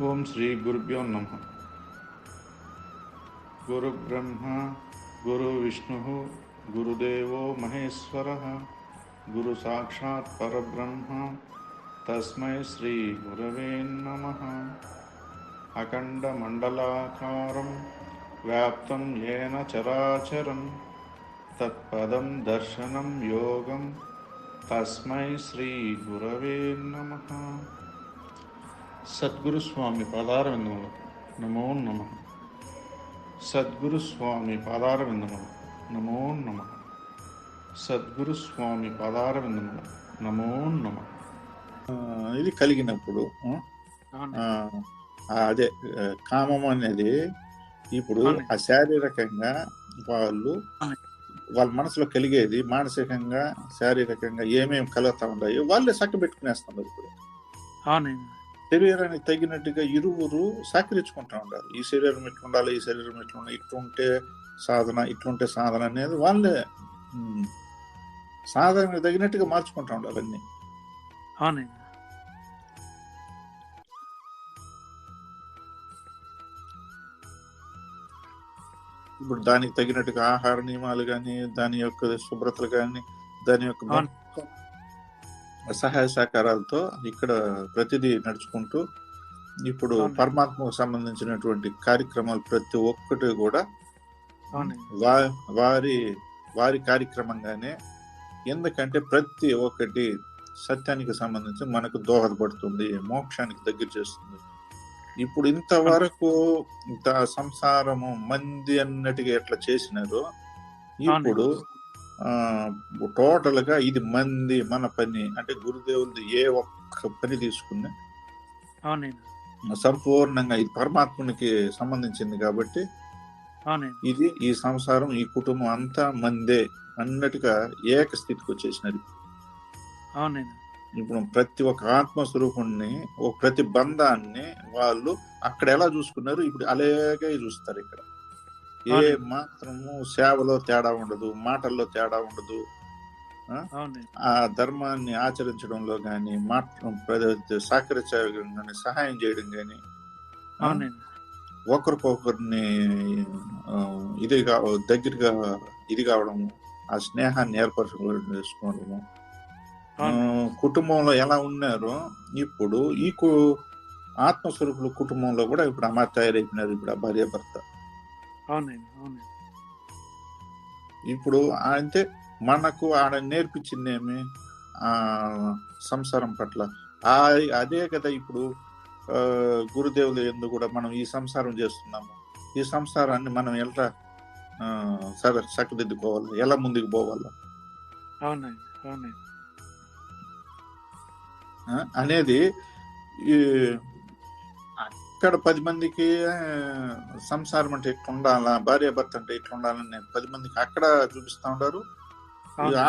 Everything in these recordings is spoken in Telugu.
ఓం శ్రీ గురుభ్యో నమ. గురు బ్రహ్మ గురు విష్ణు గురుదేవో మహేశ్వర గురు సాక్షాత్ పరబ్రహ్మ తస్మై శ్రీ గురవే నమ. అఖండ మండలాకారం వ్యాప్తం ఏన చరాచరం తత్పదం దర్శనం యోగం తస్మై శ్రీ గురవే నమ. సద్గురు స్వామి పాదారవిందములు నమో నమ. సద్గురు స్వామి పాదారవిందములు నమో నమ. సద్గురు స్వామి పాదారవిందములు నమో నమ. ఇది కలిగినప్పుడు అదే కామం అనేది ఇప్పుడు ఆ శారీరకంగా వాళ్ళ మనసులో కలిగేది మానసికంగా శారీరకంగా ఏమేమి కలుగుతా ఉన్నాయో వాళ్ళే చక్క పెట్టుకునేస్తున్నారు. ఇప్పుడు శరీరానికి తగినట్టుగా ఇరువురు సహకరించుకుంటా ఉంటారు. ఈ శరీరం ఎట్లుండాలి, ఈ శరీరం ఎట్లుండాలి, ఇట్లుంటే సాధన, ఇట్లుంటే సాధన అనేది వాళ్ళే సాధనకు తగినట్టుగా మార్చుకుంటా ఉండాలి అన్ని. ఇప్పుడు దానికి తగినట్టుగా ఆహార నియమాలు కానీ, దాని యొక్క శుభ్రతలు కానీ, దాని యొక్క సహాయ సహకారాలతో ఇక్కడ ప్రతిదీ నడుచుకుంటూ ఇప్పుడు పరమాత్మకు సంబంధించినటువంటి కార్యక్రమాలు ప్రతి ఒక్కటి కూడా వారి కార్యక్రమంగానే. ఎందుకంటే ప్రతి ఒక్కటి సత్యానికి సంబంధించి మనకు దోహదపడుతుంది, మోక్షానికి దగ్గర చేస్తుంది. ఇప్పుడు ఇంతవరకు ఇంత సంసారము మంది అన్నట్టుగా ఎట్లా చేసినారో ఇప్పుడు టోటల్ గా ఇది మంది మన పని అంటే గురుదేవులది ఏ ఒక్క పని తీసుకున్నా సంపూర్ణంగా ఇది పరమాత్మునికి సంబంధించింది కాబట్టి ఇది ఈ సంసారం ఈ కుటుంబం అంతా మందే అన్నట్టుగా ఏక స్థితికి వచ్చేసినారు. ఇప్పుడు ప్రతి ఒక్క ఆత్మస్వరూపుణ్ణి ఒక ప్రతి బంధాన్ని వాళ్ళు అక్కడ ఎలా చూసుకున్నారు ఇప్పుడు అలాగే చూస్తారు. ఇక్కడ ఏ మాత్రము సేవలో తేడా ఉండదు, మాటల్లో తేడా ఉండదు. ఆ ధర్మాన్ని ఆచరించడంలో గాని, సహకరించడం కానీ, సహాయం చేయడం కానీ, ఒకరికొకరిని ఇదిగా దగ్గరగా ఇది కావడము, ఆ స్నేహాన్ని ఏర్పరచుకోవడము, కుటుంబంలో ఎలా ఉన్నారో ఇప్పుడు ఈ ఆత్మస్వరూపుల కుటుంబంలో కూడా ఇప్పుడు అమ్మ తయారైపోయినారు. ఇప్పుడు ఆ భార్య భర్త ఇప్పుడు అంటే మనకు ఆడ నేర్పించిందేమి ఆ సంసారం పట్ల అదే కదా. ఇప్పుడు గురుదేవులు ఎందుకు కూడా మనం ఈ సంసారం చేస్తున్నాము, ఈ సంసారాన్ని మనం ఎలా చక్కదిద్దుకోవాలి, ఎలా ముందుకు పోవాలా అనేది ఇక్కడ 10 మందికి సంసారం అంటే ఇట్లా ఉండాలా, భార్య భర్త అంటే ఇట్లా ఉండాలని 10 మందికి అక్కడ చూపిస్తా ఉంటారు.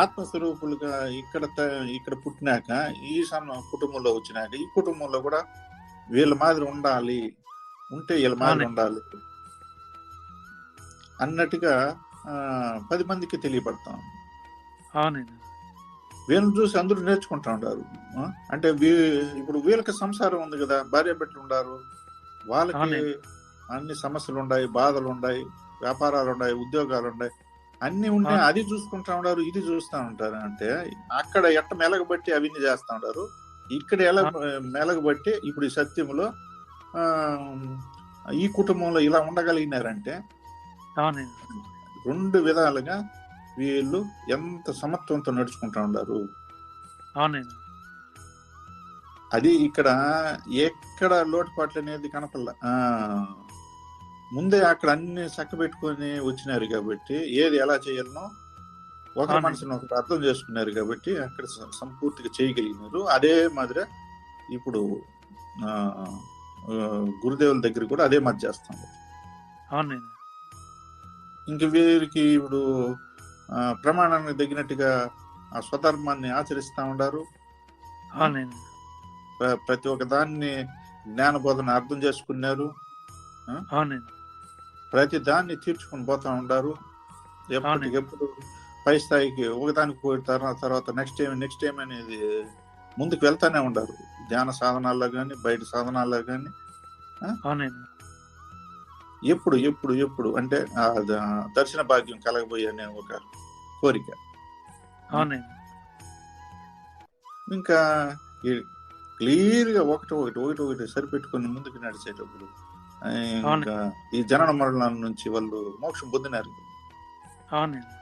ఆత్మస్వరూపులుగా ఇక్కడ పుట్టినాక ఈ కుటుంబంలో వచ్చినాక ఈ కుటుంబంలో కూడా వీళ్ళ మాదిరి ఉండాలి, ఉంటే వీళ్ళ మాదిరి ఉండాలి అన్నట్టుగా 10 మందికి తెలియపడతాం. వీళ్ళని చూసి అందరూ నేర్చుకుంటా ఉంటారు. అంటే ఇప్పుడు వీళ్ళకి సంసారం ఉంది కదా, భార్య బిడ్డలు ఉండారు, వాళ్ళకి అన్ని సమస్యలు ఉన్నాయి, బాధలు ఉన్నాయి, వ్యాపారాలు ఉన్నాయి, ఉద్యోగాలు ఉన్నాయి, అన్ని ఉన్నాయి. అది చూసుకుంటా ఉంటారు, ఇది చూస్తూ ఉంటారు. అంటే అక్కడ ఎట్ట మెలగబట్టి అవన్నీ చేస్తూ ఉంటారు, ఇక్కడ ఎలా మెలగబట్టి ఇప్పుడు ఈ సత్యంలో ఈ కుటుంబంలో ఇలా ఉండగలిగినారంటే 2 విధాలుగా వీళ్ళు ఎంత సమత్వంతో నడుచుకుంటా ఉన్నారు. అది ఇక్కడ ఎక్కడ లోటుపాట్లు అనేది కనపడలా. ముందే అక్కడ అన్ని చక్క పెట్టుకొని వచ్చినారు కాబట్టి ఏది ఎలా చేయాలనో ఒకరి మనసును ఒకటి అర్థం చేసుకున్నారు కాబట్టి అక్కడ సంపూర్తిగా చేయగలిగినారు. అదే మాదిరి ఇప్పుడు గురుదేవుల దగ్గర కూడా అదే మాది చేస్తాం. ఇంక వీరికి ఇప్పుడు ప్రమాణానికి తగినట్టుగా ఆ స్వధర్మాన్ని ఆచరిస్తా ఉండారు. ప్రతి ఒక్క దాన్ని జ్ఞానబోధన అర్థం చేసుకున్నారు. ప్రతి దాన్ని తీర్చుకుని పోతా ఉండారు. ఎప్పటికెప్పుడు పై స్థాయికి ఒకదానికి పోయిన తర్వాత నెక్స్ట్ టైం అనేది ముందుకు వెళ్తానే ఉండారు. ధ్యాన సాధనాల్లో కానీ, బయట సాధనాల్లో కానీ అవునండి. ఎప్పుడు ఎప్పుడు ఎప్పుడు అంటే దర్శన భాగ్యం కలగబోయే అనే ఒక కోరిక. అవునండి. ఇంకా క్లియర్ గా ఒకటి ఒకటి ఒకటి ఒకటి సరిపెట్టుకుని ముందుకు నడిచేటప్పుడు ఇంకా ఈ జనన మరణాల నుంచి వాళ్ళు మోక్షం పొందినారు. అవునండి.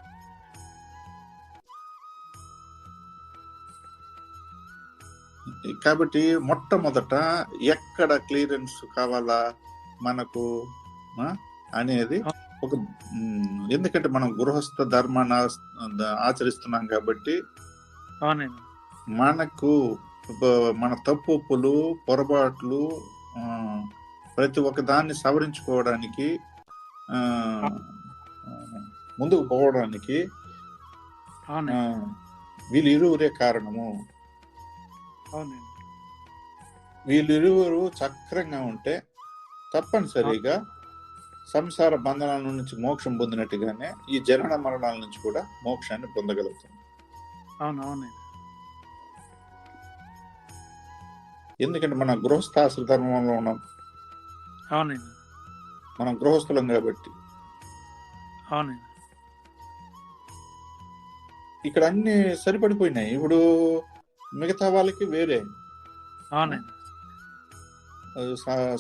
కాబట్టి మొట్టమొదట ఎక్కడ క్లియరెన్స్ కావాలా మనకు అనేది ఒక ఎందుకంటే మనం గృహస్థ ధర్మాన్ని ఆచరిస్తున్నాం కాబట్టి అవునండి. మనకు మన తప్పులు పొరపాట్లు ప్రతి ఒక్క దాన్ని సవరించుకోవడానికి ముందుకు పోవడానికి వీళ్ళిరువురే కారణము. వీళ్ళిరువురు చక్రంగా ఉంటే తప్పనిసరిగా సంసార బంధనాల నుంచి మోక్షం పొందినట్టుగానే ఈ జనన మరణాల నుంచి కూడా మోక్షాన్ని పొందగలుగుతాం. ఎందుకంటే మనం గృహస్థాశ్ర ధర్మంలో ఉన్నాం. మనం గృహస్థులం కాబట్టి ఇక్కడ అన్ని సరిపడిపోయినాయి. ఇప్పుడు మిగతా వాళ్ళకి వేరే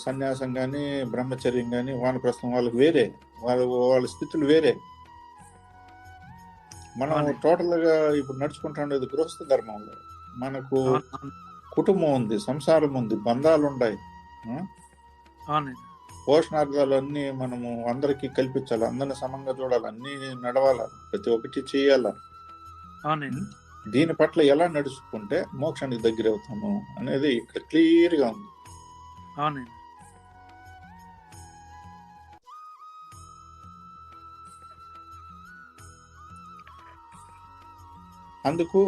సన్యాసం గాని బ్రహ్మచర్యం గాని వానప్రస్థం వాళ్ళకి వేరే, వాళ్ళ స్థితులు వేరే. మనం టోటల్ గా ఇప్పుడు నడుచుకుంటా ఉండేది గృహస్థ ధర్మంలో. మనకు కుటుంబం ఉంది, సంసారం ఉంది, బంధాలు ఉన్నాయి, పోషణార్థాలు అన్ని మనము అందరికి కల్పించాలి, అందరిని సమంగా చూడాలి, అన్ని నడవాల, ప్రతి ఒక్కటి చేయాల. దీని పట్ల ఎలా నడుచుకుంటే మోక్షానికి దగ్గర అవుతాము అనేది ఇక్కడ క్లియర్ గా ఉంది. అందుకు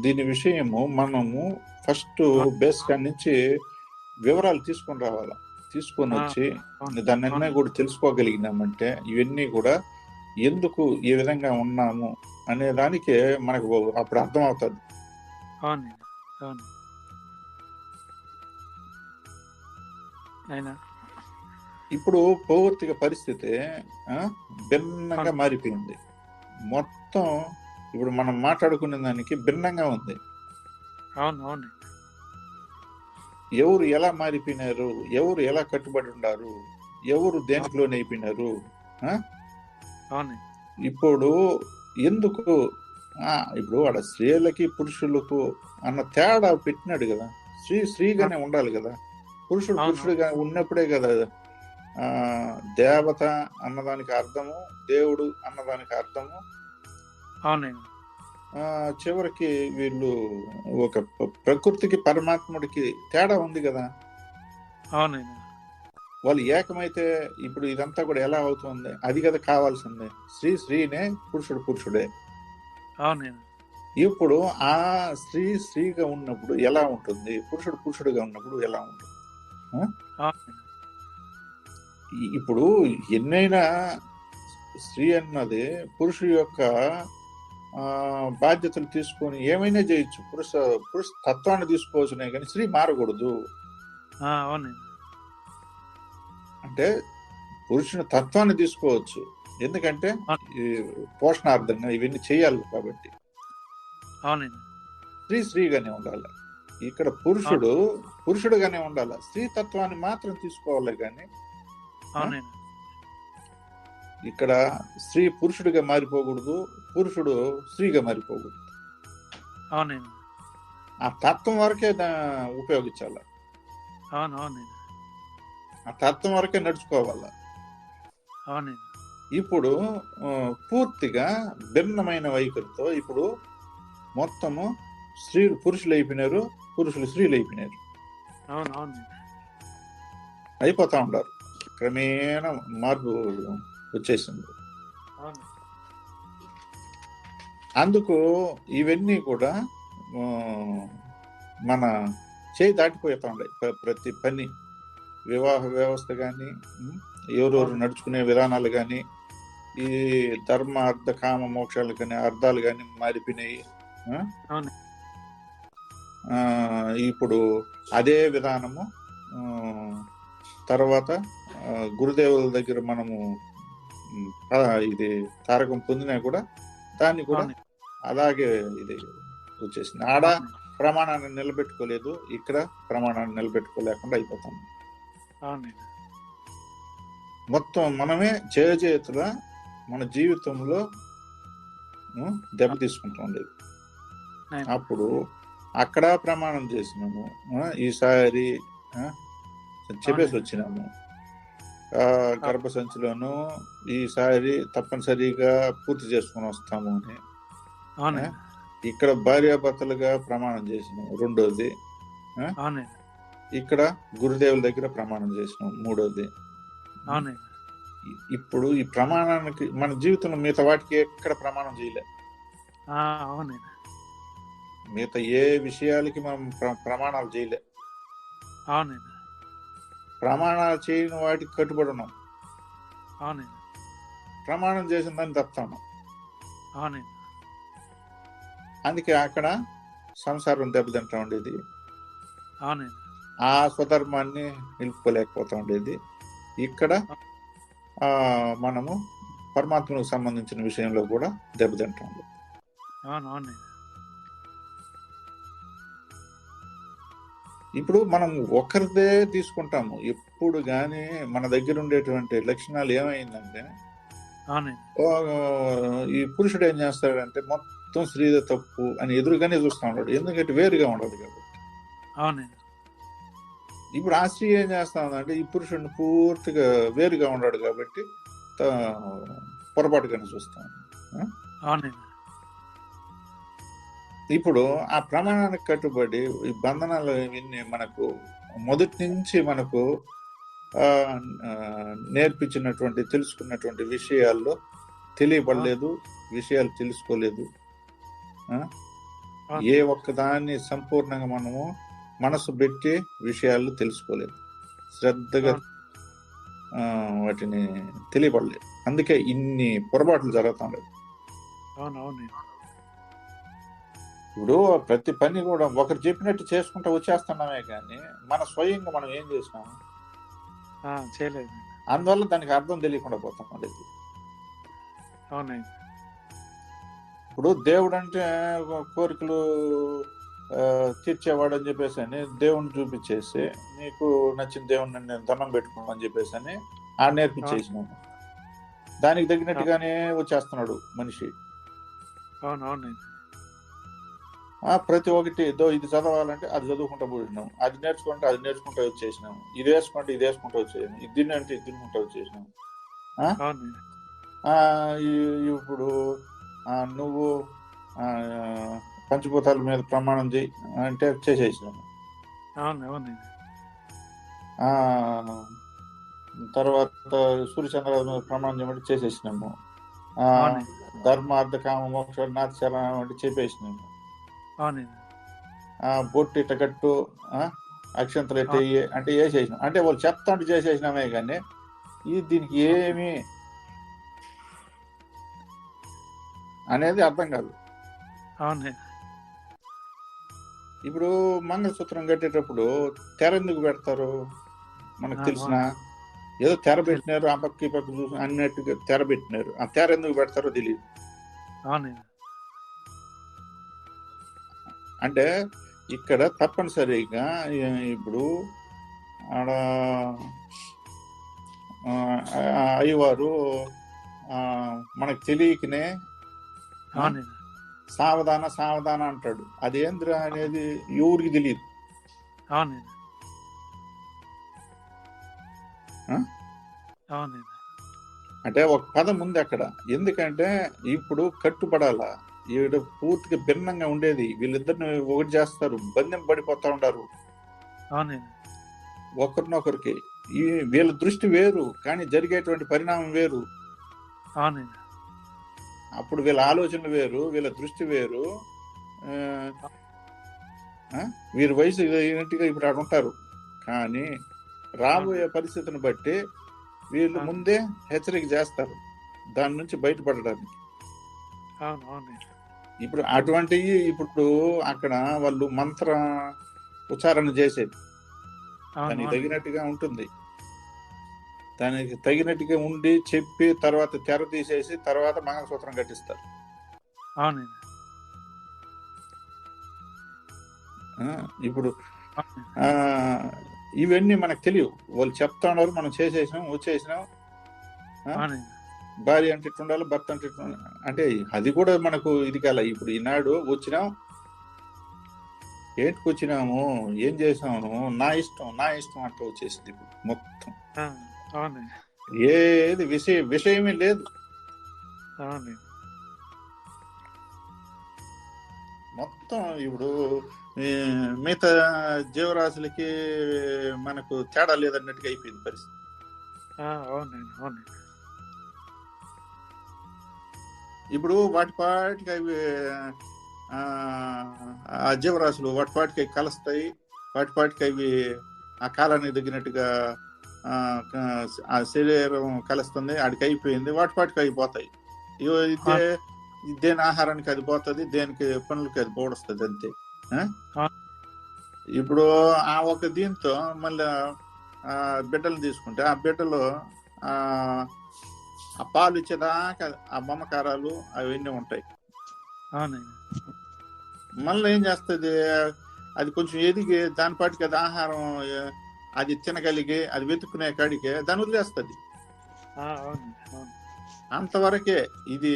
దీని విషయము మనము ఫస్ట్ బేస్ కాడి నుంచి వివరాలు తీసుకొని రావాలా. తీసుకొని వచ్చి దాన్ని అన్నీ కూడా తెలుసుకోగలిగినామంటే ఇవన్నీ కూడా ఎందుకు ఈ విధంగా ఉన్నాము అనే దానికి మనకు అప్పుడు అర్థం అవుతుంది. ఇప్పుడు భౌతిక పరిస్థితి భిన్నంగా మారిపోయింది. మొత్తం ఇప్పుడు మనం మాట్లాడుకునే దానికి భిన్నంగా ఉంది. ఎవరు ఎలా మారిపోయినారు, ఎవరు ఎలా కట్టుబడి ఉన్నారు, ఎవరు దేనికి లోన్ అయిపోయినారు. ఇప్పుడు ఎందుకు ఇప్పుడు వాడ స్త్రీలకి పురుషులకు అన్న తేడా పెట్టినాడు కదా. స్త్రీగానే ఉండాలి కదా, పురుషుడుగా ఉన్నప్పుడే కదా దేవత అన్నదానికి అర్థము, దేవుడు అన్నదానికి అర్థము. చివరికి వీళ్ళు ఒక ప్రకృతికి పరమాత్ముడికి తేడా ఉంది కదా. వాళ్ళు ఏకమైతే ఇప్పుడు ఇదంతా కూడా ఎలా అవుతుంది, అది కదా కావాల్సిందే. స్త్రీనే, పురుషుడే. ఇప్పుడు ఆ స్త్రీగా ఉన్నప్పుడు ఎలా ఉంటుంది, పురుషుడుగా ఉన్నప్పుడు ఎలా ఉంటుంది. ఇప్పుడు ఎన్నైనా స్త్రీ అన్నది పురుషుడు యొక్క బాధ్యతలు తీసుకొని ఏమైనా చేయొచ్చు. పురుష తత్వాన్ని తీసుకోవచ్చునే కానీ స్త్రీ మారకూడదు. అంటే పురుషుని తత్వాన్ని తీసుకోవచ్చు, ఎందుకంటే పోషణార్థంగా ఇవన్నీ చేయాలి కాబట్టి. స్త్రీగానే ఉండాలి. ఇక్కడ పురుషుడుగానే ఉండాలి. స్త్రీ తత్వాన్ని మాత్రం తీసుకోవాలి కానీ ఇక్కడ స్త్రీ పురుషుడిగా మారిపోకూడదు, పురుషుడు స్త్రీగా మారిపోకూడదు. ఆ తత్వం వరకే ఉపయోగించాల, ఆ తత్వం వరకే నడుచుకోవాల. ఇప్పుడు పూర్తిగా భిన్నమైన వైఖరితో ఇప్పుడు మొత్తము స్త్రీలు పురుషులు అయిపోయినారు, పురుషులు స్త్రీలు అయిపోయినారు, అయిపోతా ఉంటారు. క్రమేణా మార్పు వచ్చేసింది. అందుకు ఇవన్నీ కూడా మన చేయి దాటిపోతా ఉన్నాయి. ప్రతి పని, వివాహ వ్యవస్థ కానీ, ఎవరెవరు నడుచుకునే విధానాలు కానీ, ఈ ధర్మ అర్థ కామ మోక్షాలు కానీ అర్థాలు కానీ మారిపోయినాయి. ఇప్పుడు అదే విధానము తర్వాత గురుదేవుల దగ్గర మనము ఇది తారకం పొందినా కూడా దాన్ని కూడా అలాగే ఇది వచ్చేసింది. ఆడ ప్రమాణాన్ని నిలబెట్టుకోలేదు, ఇక్కడ ప్రమాణాన్ని నిలబెట్టుకోలేకుండా అయిపోతాం. మొత్తం మనమే చేతుల మన జీవితంలో దెబ్బ తీసుకుంటూ ఉండేది. అప్పుడు అక్కడ ప్రమాణం చేసినాము, ఈసారి చెప్పేసి వచ్చినాము గర్భసంచిలోను ఈసారి తప్పనిసరిగా పూర్తి చేసుకుని వస్తాము అని. ఇక్కడ భార్యాభర్తలుగా ప్రమాణం చేసినాం రెండోది, ఇక్కడ గురుదేవుల దగ్గర ప్రమాణం చేసినాం మూడోది. ఇప్పుడు ఈ ప్రమాణానికి మన జీవితంలో మిగతా వాటికి ఎక్కడ ప్రమాణం చేయలే. మిగతా ఏ విషయాలకి మనం ప్రమాణాలు చేయలే. ప్రమాణాలు చేయని వాటికి కట్టుబడి ఉన్నాం, ప్రమాణం చేసిన దాన్ని తప్పుతాను. అందుకే అక్కడ సంసారం దెబ్బతింటా ఉండేది, ఆ స్వధర్మాన్ని నిలుపుకోలేకపోతా ఉండేది. ఇక్కడ మనము పరమాత్మకు సంబంధించిన విషయంలో కూడా దెబ్బతింటా ఉండేది. ఇప్పుడు మనం ఒకరిదే తీసుకుంటాము. ఎప్పుడు కానీ మన దగ్గర ఉండేటువంటి లక్షణాలు ఏమైందంటే, ఈ పురుషుడు ఏం చేస్తాడంటే మొత్తం స్త్రీదే తప్పు అని ఎదురుగానే చూస్తూ ఉన్నాడు, ఎందుకంటే వేరుగా ఉండదు కాబట్టి. ఇప్పుడు ఆ స్త్రీ ఏం చేస్తా ఉందంటే ఈ పురుషుడిని పూర్తిగా వేరుగా ఉన్నాడు కాబట్టి పొరపాటుగానే చూస్తాం. ఇప్పుడు ఆ ప్రమాణానికి కట్టుబడి ఈ బంధనాలు ఇవన్నీ మనకు మొదటి నుంచి మనకు నేర్పించినటువంటి తెలుసుకున్నటువంటి విషయాల్లో తెలియబడలేదు, విషయాలు తెలుసుకోలేదు. ఏ ఒక్కదాన్ని సంపూర్ణంగా మనము మనసు పెట్టి విషయాలు తెలుసుకోలేదు, శ్రద్ధగా వాటిని తెలియబడలేదు. అందుకే ఇన్ని పొరపాట్లు జరుగుతుండదు. ఇప్పుడు ప్రతి పని కూడా ఒకరు చెప్పినట్టు చేసుకుంటూ వచ్చేస్తున్నామే కానీ మన స్వయంగా మనం ఏం చేసినాము చేయలేదు. అందువల్ల దానికి అర్థం తెలియకుండా పోతాం ఉండేది. ఇప్పుడు దేవుడు అంటే కోరికలు తీర్చేవాడు అని చెప్పేసి అని దేవుణ్ణి చూపించేసి నీకు నచ్చిన దేవుణ్ణి నేను దండం పెట్టుకోమని చెప్పేసి అని నేర్పించేసినాము. దానికి తగినట్టుగానే వచ్చేస్తున్నాడు మనిషి. ప్రతి ఒక్కటి ఇది చదవాలంటే అది చదువుకుంటూ పోయినాం, అది నేర్చుకుంటే అది నేర్చుకుంటూ వచ్చేసినాము, ఇది వేసుకుంటే ఇది వేసుకుంటూ వచ్చేసినాం, ఇది తినంటే ఇది తినుకుంటూ వచ్చేసినాము. ఇప్పుడు నువ్వు పంచభూతాల మీద ప్రమాణం చేయి అంటే చేసేసినాము. తర్వాత సూర్యచంద్రాల మీద ప్రమాణం చేయమంటే చేసేసినాము. ధర్మ అర్థ కామ మోక్ష నాథశరణం అంటే చెప్పేసినాము. బొట్టు ఇట్ట కట్టు, అక్షంతలు ఎట్ట అంటే వేసేసినాం. అంటే వాళ్ళు చెప్తా అంటే చేసేసినామే కానీ దీనికి ఏమి అనేది అర్థం కాదు. ఇప్పుడు మంగళసూత్రం కట్టేటప్పుడు తెర ఎందుకు పెడతారు మనకు తెలిసిన, ఏదో తెర పెట్టినారు, ఆ పక్క ఈ పక్క చూసి అన్నట్టుగా తెర పెట్టినారు, ఆ తెర ఎందుకు పెడతారో తెలియదు. అంటే ఇక్కడ తప్పనిసరిగా ఇప్పుడు ఆడ అయ్యవారు మనకు తెలియకనే సావధాన సావధాన అంటాడు. అది ఏంద్రా అనేది ఎవరికి తెలియదు. అంటే ఒక పదం ఉంది అక్కడ, ఎందుకంటే ఇప్పుడు కట్టుబడాలా, ఈవిడ పూర్తిగా భిన్నంగా ఉండేది. వీళ్ళిద్దరిని ఒకటి చేస్తారు, బంధం పడిపోతా ఉంటారు ఒకరినొకరికి. వీళ్ళ దృష్టి వేరు కానీ జరిగేటువంటి పరిణామం వేరు. అప్పుడు వీళ్ళ ఆలోచనలు వేరు, వీళ్ళ దృష్టి వేరు. వీరి వయసు అయినట్టుగా ఇప్పుడు అక్కడ ఉంటారు, కానీ రాబోయే పరిస్థితిని బట్టి వీళ్ళు ముందే హెచ్చరిక చేస్తారు దాని నుంచి బయటపడడానికి. ఇప్పుడు అటువంటివి ఇప్పుడు అక్కడ వాళ్ళు మంత్ర ఉచ్చారణ చేసేది అవును దానికి అవునండి తగినట్టుగా ఉంటుంది. దానికి తగినట్టుగా ఉండి చెప్పి తర్వాత తెర తీసేసి తర్వాత మంగళసూత్రం కట్టిస్తారు. అవునండి ఆ, ఇప్పుడు అవునండి ఆ ఇవన్నీ మనకు తెలియవు. వాళ్ళు చెప్తా ఉన్నారు, మనం చేసేసినాం వచ్చేసినాం. ఆ, అవునండి భార్య అంటే ఇట్లా ఉండాలి, భర్త అంటే ఇట్లా ఉండాలి. అంటే అది కూడా మనకు ఇది కాల. ఇప్పుడు ఈనాడు వచ్చినాం, ఏంటికి వచ్చినాము, ఏం చేసాము, నా ఇష్టం నా ఇష్టం అట్లా వచ్చేసింది ఇప్పుడు మొత్తం. ఆ, అవునండి ఏది విషయమే లేదు. అవునండి మొత్తం ఇప్పుడు ఈ మిగతా జీవరాశులకి మనకు తేడా లేదన్నట్టుగా అయిపోయింది పరిస్థితి. అవునండి అవునండి ఇప్పుడు వాటికి అవి ఆ ఆ జీవరాశులు వాటికి అవి కలుస్తాయి, వాటికి అవి ఆ కాలానికి తగినట్టుగా ఆ ఆ శరీరం కలుస్తుంది, ఆడికి అయిపోయింది, వాటికి అయిపోతాయి. ఇదే అవును దేని ఆహారానికి అది పోతుంది, దేనికి పనులకి అది పోడొస్తుంది అంతే. ఆ? అవును ఇప్పుడు ఆ ఒక దీంతో మళ్ళీ ఆ బిడ్డలు తీసుకుంటే ఆ బిడ్డలు ఆ ఆ పాలు ఇచ్చేదాకా ఆ మమకారాలు అవన్నీ ఉంటాయి. అవునండి మళ్ళీ ఏం చేస్తుంది, అది కొంచెం ఎదిగి దాని పాటికి అది ఆహారం అది తినగలిగి అది వెతుక్కునే కాడికి దాన్ని వదిలేస్తుంది. అవునండి అవును అంతవరకే ఇది.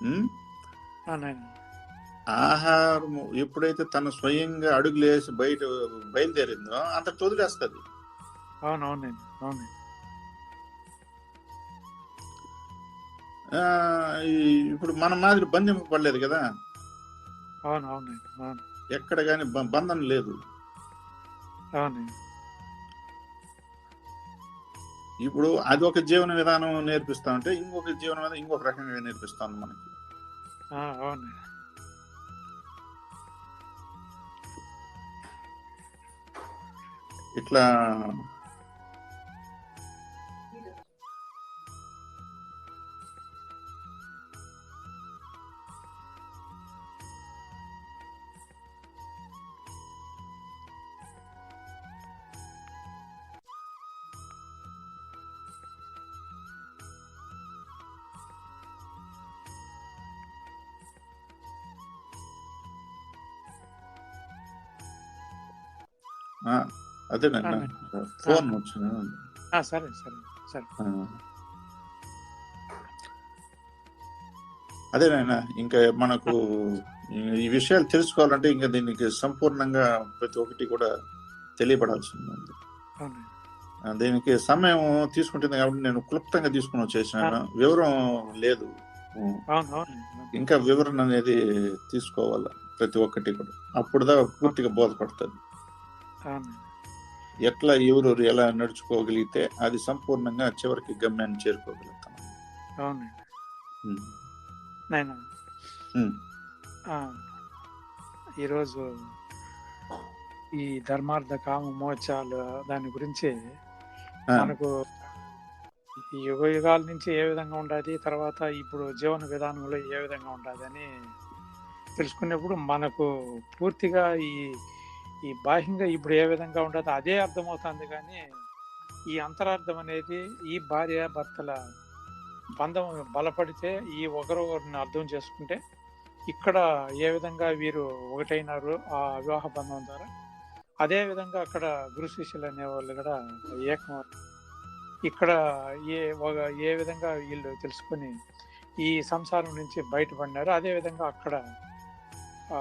ఉమ్, అవునండి ఆహారం ఎప్పుడైతే తన స్వయంగా అడుగులేసి బయలుదేరిందో అంత వదిలేస్తుంది. అవునవునండి అవునండి ఆ, ఇప్పుడు మన మాదిరి బంధింపబడలేదు కదా, అవునవునండి అవును ఎక్కడ కానీ బంధం లేదు. అవునండి ఇప్పుడు అది ఒక జీవన విధానం నేర్పిస్తా ఉంటే ఇంకొక జీవన విధానం ఇంకొక రకంగా నేర్పిస్తాను మనకి. అవునండి ఇట్లా అదేనన్నా ఫోన్ వచ్చిన. సరే సరే సరే అదేనైనా ఇంకా మనకు ఈ విషయాలు తెలుసుకోవాలంటే ఇంకా దీనికి సంపూర్ణంగా ప్రతి ఒక్కటి కూడా తెలియబడాల్సింది ఉంది. అవునండి దీనికి సమయం తీసుకుంటుంది కాబట్టి నేను క్లుప్తంగా తీసుకుని వచ్చేసినాను, వివరం లేదు. అవునవునండి ఇంకా వివరణ అనేది తీసుకోవాలి ప్రతి ఒక్కటి కూడా, అప్పుడుదా పూర్తిగా బోధపడుతుంది. అవునండి ఎట్లా ఎవరు ఎలా నడుచుకోగలిగితే అది సంపూర్ణంగా చివరికి గమ్యాన్ని చేరుకోగలుగుతాం. అవునండి ఉమ్. నేను ఉమ్. ఈరోజు ఈ ధర్మార్థ కామ మోక్షాలు దాని గురించి మనకు ఈ యుగ యుగాల నుంచి ఏ విధంగా ఉండాలి, తర్వాత ఇప్పుడు జీవన విధానంలో ఏ విధంగా ఉండాలి అని తెలుసుకునేప్పుడు మనకు పూర్తిగా ఈ బాహ్యంగా ఇప్పుడు ఏ విధంగా ఉండదు అదే అర్థమవుతుంది, కానీ ఈ అంతరార్థం అనేది ఈ భార్య భర్తల బంధం బలపడితే ఈ ఒకరిని అర్థం చేసుకుంటే ఇక్కడ ఏ విధంగా వీరు ఒకటైనారు ఆ వివాహ బంధం ద్వారా, అదే విధంగా అక్కడ గురు శిష్యులు అనేవాళ్ళు కూడా ఏకం ఇక్కడ ఏ విధంగా వీళ్ళు తెలుసుకొని ఈ సంసారం నుంచి బయటపడినారు, అదే విధంగా అక్కడ ఆ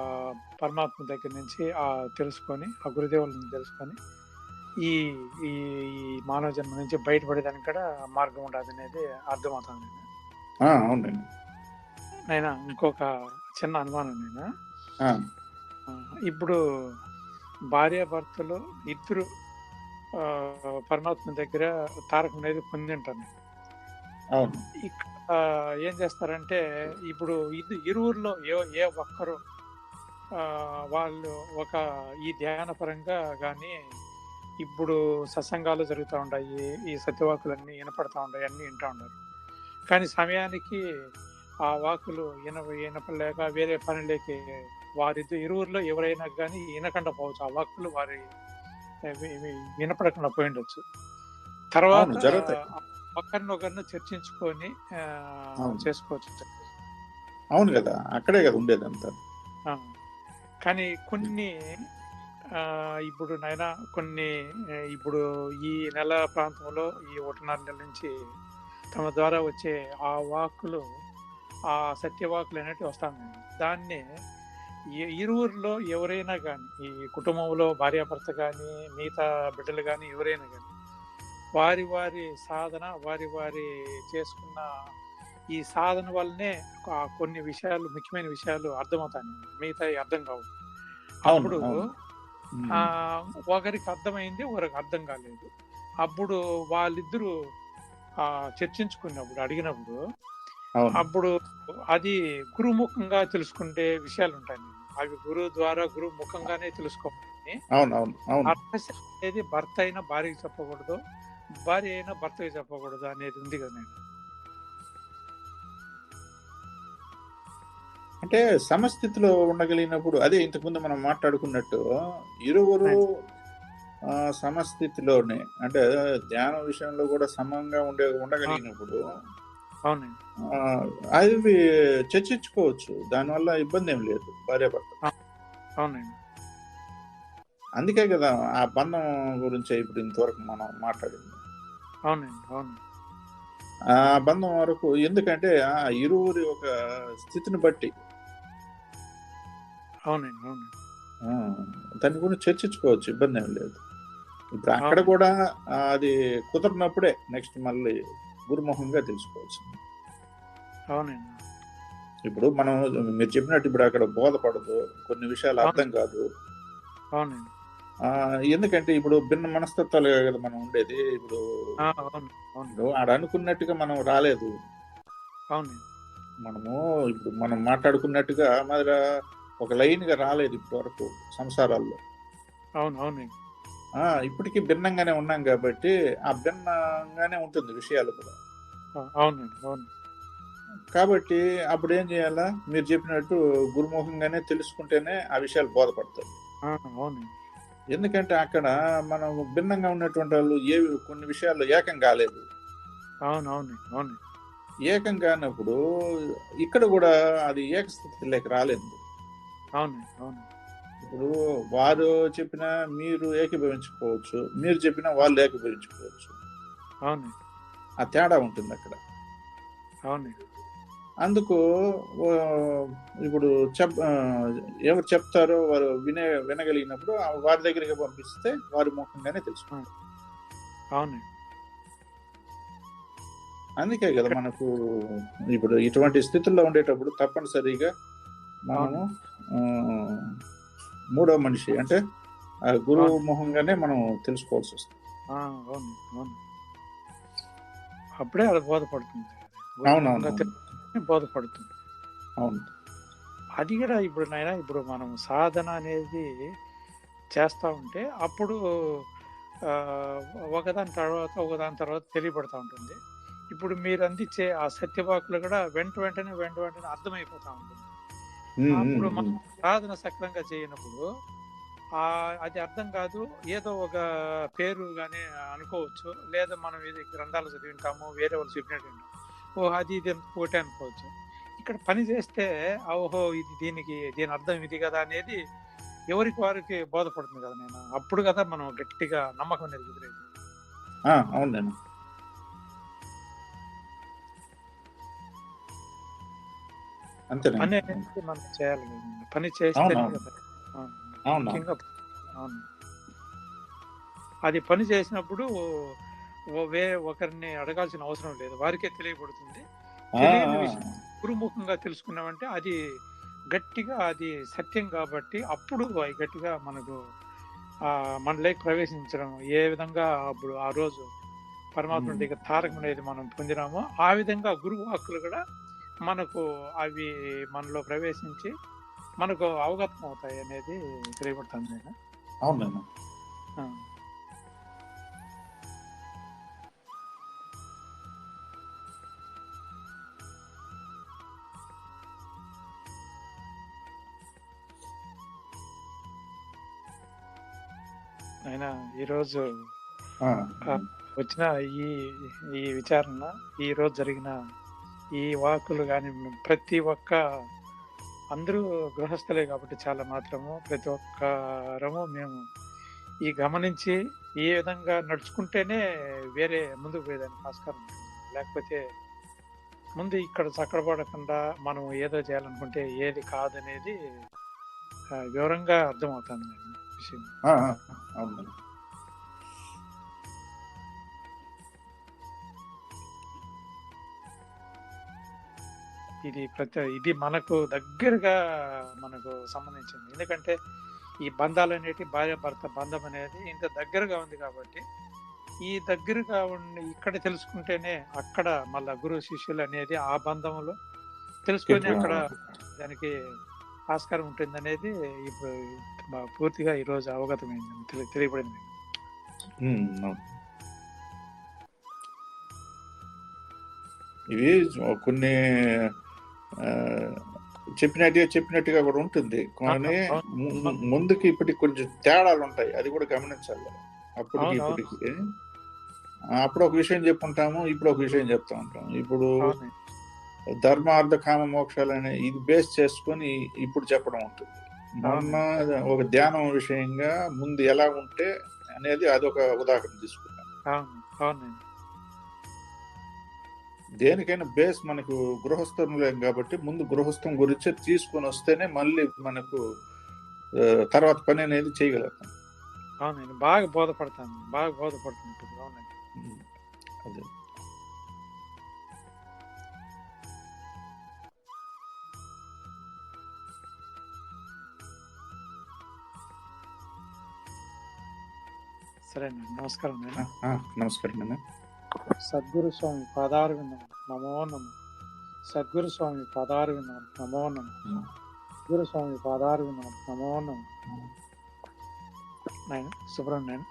పరమాత్మ దగ్గర నుంచి తెలుసుకొని ఆ గురుదేవులను తెలుసుకొని ఈ ఈ ఈ మానవ జన్మ నుంచి బయటపడేదానికి కూడా మార్గం ఉండదు అనేది అర్థమవుతుంది. అవునండి. నైనా ఇంకొక చిన్న అనుమానం నైనా, ఇప్పుడు భార్యాభర్తలు ఇద్దరు పరమాత్మ దగ్గర తారకం అనేది పొంది ఉంటాను. అవును. ఇక్కడ ఏం చేస్తారంటే ఇప్పుడు ఇరువురిలో ఏ ఒక్కరు వాళ్ళు ఒక ఈ ధ్యాన పరంగా కానీ ఇప్పుడు సత్సంగాలు జరుగుతూ ఉంటాయి, ఈ సత్యవాకులన్నీ వినపడతా ఉంటాయి, అన్నీ వింటూ ఉంటారు. కానీ సమయానికి ఆ వాకులు వినపలేక వేరే పనులకి ఇరువురిలో ఎవరైనా కానీ వినకుండా పోవచ్చు. ఆ వాక్కులు వినపడకుండా పోయి ఉండొచ్చు. తర్వాత అవును, జరుగుతాయి. ఒకరినొకరిని చర్చించుకొని అవును. చేసుకోవచ్చు. అవును కదా, అక్కడే కదా ఉండేదంతా. కానీ కొన్ని ఇప్పుడు నైనా కొన్ని ఇప్పుడు ఈ నెల ప్రాంతంలో ఈ 1.5 నెలల నుంచి తమ ద్వారా వచ్చే ఆ వాక్కులు, ఆ సత్యవాకులు అనేటివి వస్తాను. దాన్ని ఇరువురిలో ఎవరైనా కానీ, ఈ కుటుంబంలో భార్యాభర్త కానీ, మిగతా బిడ్డలు కానీ, ఎవరైనా కానీ వారి సాధన, వారి చేసుకున్న ఈ సాధన వల్లనే కొన్ని విషయాలు, ముఖ్యమైన విషయాలు అర్థమవుతాయి, మిగతావి అర్థం కావు. అప్పుడు ఒకరికి అర్థమైంది, ఒకరికి అర్థం కాలేదు. అప్పుడు వాళ్ళిద్దరూ చర్చించుకున్నప్పుడు, అడిగినప్పుడు అప్పుడు అది గురుముఖంగా తెలుసుకుంటే విషయాలు ఉంటాయి. అవి గురువు ద్వారా గురువు ముఖంగానే తెలుసుకోవాలి. అనేది భర్త అయినా భార్యకి చెప్పకూడదు, భార్య అయినా భర్తకి చెప్పకూడదు అనేది ఉంది కదా. అంటే సమస్థితిలో ఉండగలిగినప్పుడు, అదే ఇంతకుముందు మనం మాట్లాడుకున్నట్టు, ఇరువురు సమస్థితిలోనే, అంటే ధ్యాన విషయంలో కూడా సమంగా ఉండగలిగినప్పుడు అవి చర్చించుకోవచ్చు. దానివల్ల ఇబ్బంది ఏం లేదు భార్యాభర్త. అందుకే కదా ఆ బంధం గురించి ఇప్పుడు ఇంతవరకు మనం మాట్లాడింది. ఆ బంధం వరకు ఎందుకంటే ఆ ఇరువురి ఒక స్థితిని బట్టి దాని గురించి చర్చించుకోవచ్చు, ఇబ్బంది ఏం లేదు. ఇప్పుడు అక్కడ కూడా అది కుదరినప్పుడే నెక్స్ట్ మళ్ళీ గురుముఖంగా తెలుసుకోవచ్చు. ఇప్పుడు మనం మీరు చెప్పినట్టు ఇప్పుడు అక్కడ బోధపడదు, కొన్ని విషయాలు అర్థం కాదు. ఎందుకంటే ఇప్పుడు భిన్న మనస్తత్వాలు కదా మనం ఉండేది. ఇప్పుడు ఆడ అనుకున్నట్టుగా మనం రాలేదు. ఇప్పుడు మనం మాట్లాడుకున్నట్టుగా మరి ఒక లైన్ గా రాలేదు ఇప్పటి వరకు సంసారాల్లో. ఇప్పటికీ భిన్నంగానే ఉన్నాం కాబట్టి ఆ భిన్నంగానే ఉంటుంది విషయాలు కూడా. కాబట్టి అప్పుడు ఏం చేయాలా, మీరు చెప్పినట్టు గురుముఖంగానే తెలుసుకుంటేనే ఆ విషయాలు బోధపడతాయి. ఎందుకంటే అక్కడ మనం భిన్నంగా ఉన్నటువంటి వాళ్ళు కొన్ని విషయాల్లో ఏకం కాలేదు. ఏకం కానప్పుడు ఇక్కడ కూడా అది ఏకస్థితిలోకి రాలేదు. ఇప్పుడు వారు చెప్పినా మీరు ఏకీభవించుకోవచ్చు, మీరు చెప్పినా వాళ్ళు ఏకీభవించుకోవచ్చు. ఆ తేడా ఉంటుంది అక్కడ. అందుకు ఇప్పుడు ఎవరు చెప్తారో వారు వినగలిగినప్పుడు వారి దగ్గరికి పంపిస్తే వారి ముఖంగానే తెలుసుకుంటారు. అందుకే కదా మనకు ఇప్పుడు ఇటువంటి స్థితుల్లో ఉండేటప్పుడు తప్పనిసరిగా మనము మూడో మనిషి అంటే ఆ గురువు ముఖంగానే మనం తెలుసుకోవాల్సి వస్తుంది. అప్పుడే అది బోధపడుతుంది. బోధపడుతుంది. అవును. అది కూడా ఇప్పుడు నాయన, ఇప్పుడు మనం సాధన అనేది చేస్తా ఉంటే అప్పుడు ఒకదాని తర్వాత తెలియబడతా ఉంటుంది. ఇప్పుడు మీరు అందించే ఆ సత్యవాకులు కూడా వెంటనే అర్థమైపోతా ఉంటుంది. అప్పుడు మనం సాధన సక్రంగా చేయనప్పుడు అది అర్థం కాదు, ఏదో ఒక పేరు గానీ అనుకోవచ్చు, లేదా మనం ఏది గ్రంథాలు చదివింటాము, వేరే వాళ్ళు చెప్పినట్టు వింటాము, అది ఇది ఒకటే అనుకోవచ్చు. ఇక్కడ పని చేస్తే ఓహో దీని అర్థం ఇది కదా అనేది ఎవరికి వారికి బోధపడుతుంది కదా. నేను అప్పుడు కదా మనం గట్టిగా నమ్మకం అనేది కుదిరేది. అవును, పని అనేది మనం చేయాలి కదా. పని చేస్తే కదా ముఖ్యంగా. అవును, అది పని చేసినప్పుడు ఒకరిని అడగాల్సిన అవసరం లేదు, వారికే తెలియబడుతుంది. తెలియని విషయం గురుముఖంగా తెలుసుకున్నామంటే అది గట్టిగా, అది సత్యం కాబట్టి అప్పుడు గట్టిగా మనకు మనలోకి ప్రవేశించడం ఏ విధంగా అప్పుడు ఆ రోజు పరమాత్మ దగ్గర తారకం అనేది మనం పొందినామో, ఆ విధంగా గురువు వాక్కులు కూడా మనకు అవి మనలో ప్రవేశించి మనకు అవగతం అవుతాయి అనేది తెలియబడుతుంది నేను. అవునన్నా. ఆ. అయినా ఈరోజు ఆ, వచ్చిన ఈ ఈ విచారణ, ఈ రోజు జరిగిన ఈ వాక్కులు కానీ ప్రతి ఒక్క అందరూ గృహస్థులే కాబట్టి చాలా మాత్రము ప్రతి ఒక్కరము మేము ఈ గమనించి ఈ విధంగా నడుచుకుంటేనే వేరే ముందుకు పోయేదానికి ఆస్కారం ఉంటుంది. లేకపోతే ముందు ఇక్కడ చక్కడపడకుండా మనం ఏదో చేయాలనుకుంటే ఏది కాదనేది వివరంగా అర్థమవుతుంది విషయం. ఆ, ఆ, అవునన్నా. ఇది మనకు దగ్గరగా మనకు సంబంధించింది. ఎందుకంటే ఈ బంధాలు అనేటి భార్య భర్త బంధం అనేది ఇంత దగ్గరగా ఉంది కాబట్టి ఈ దగ్గరగా ఉండి ఇక్కడ తెలుసుకుంటేనే అక్కడ మళ్ళా గురు శిష్యులు అనేది ఆ బంధంలో తెలుసుకొని అక్కడ దానికి ఆస్కారం ఉంటుంది అనేది ఇప్పుడు పూర్తిగా ఈరోజు అవగతమైంది, తెలియబడింది. ఇవి కొన్ని చెప్పినట్టుగా కూడా ఉంటుంది, కానీ ముందుకి ఇప్పటికి కొంచెం తేడాలు ఉంటాయి, అది కూడా గమనించాలి. అప్పటికి ఇప్పటికి అప్పుడు ఒక విషయం చెప్పుంటాము, ఇప్పుడు ఒక విషయం చెప్తా ఉంటాము. ఇప్పుడు ధర్మ అర్థ కామ మోక్షాలనే ఇది బేస్ చేసుకొని ఇప్పుడు చెప్పడం ఉంటుంది. మొన్న ఒక ధ్యానం విషయంగా ముందు ఎలా ఉంటే అనేది అదొక ఉదాహరణ తీసుకున్నాను. దేనికైనా బేస్ మనకు గృహస్థంలేం కాబట్టి ముందు గృహస్థం గురించి తీసుకొని వస్తేనే మళ్ళీ మనకు తర్వాత పని అనేది చేయగలుగుతాం. అవునండి, బాగా బోధపడుతుంది ఇప్పుడు. అవునండి, అదే. సరేనండి, నమస్కారం. నమస్కారం నాన్న. సద్గురు స్వామి పాదారు విన్నాను, నమో నమో. సద్గురు స్వామి పాదారు విన్నాను, నమో నమో. గురు స్వామి పాదారు విన్నాను, నమో నమో. నాయన సుబ్రహ్మణ్యం.